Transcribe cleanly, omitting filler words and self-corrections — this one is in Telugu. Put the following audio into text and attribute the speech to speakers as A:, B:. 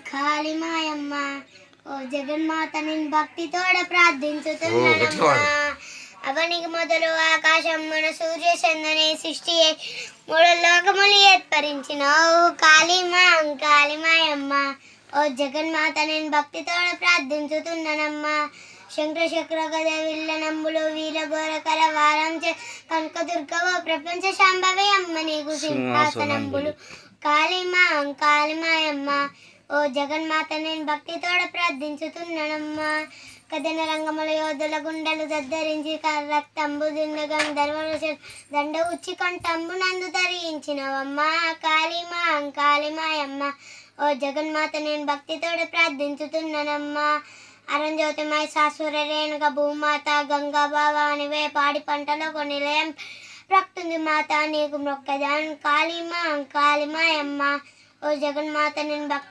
A: కాళీ మాయమ్మ ఓ జగన్మాత నేను భక్తితోడ ప్రార్థించుతున్నానమ్మా. అవనికి మొదలు ఆకాశమ్మన సూర్య చందనే సృష్టి మూడు లోకములు ఏర్పరించినావు కాళీమాయమ్మ ఓ జగన్మాత నేను భక్తితోడ ప్రార్థించుతున్నానమ్మా. శంకర చక్ర గద విల్ల నంబులు వీరఘోర కల వారం కనక దుర్గవో ప్రపంచ శాంభవి అమ్మ నీకు సింహాసనంబులు కాళీమాయమ్మ ఓ జగన్మాత నేను భక్తితోడ ప్రార్థించుతున్నానమ్మా. కథన రంగముల యోధుల గుండెలు దద్దరించి రక్తంబు దుండగం ధర్మలు దండ ఉచ్చి కంఠంబు నందు ధరించినవమ్మా కాళీమాయమ్మ ఓ జగన్మాత నేను భక్తితోడ ప్రార్థించుతున్నానమ్మా. అరంజ్యోతిమయ శాశ్వర రేణుక భూమాత గంగా భవానివే పాడి పంటలకు నిలయం ప్రకృతి మాత నీకు మొక్కదాన్ కాళీమాయమ్మ ఓ జగన్మాత నేను భక్తి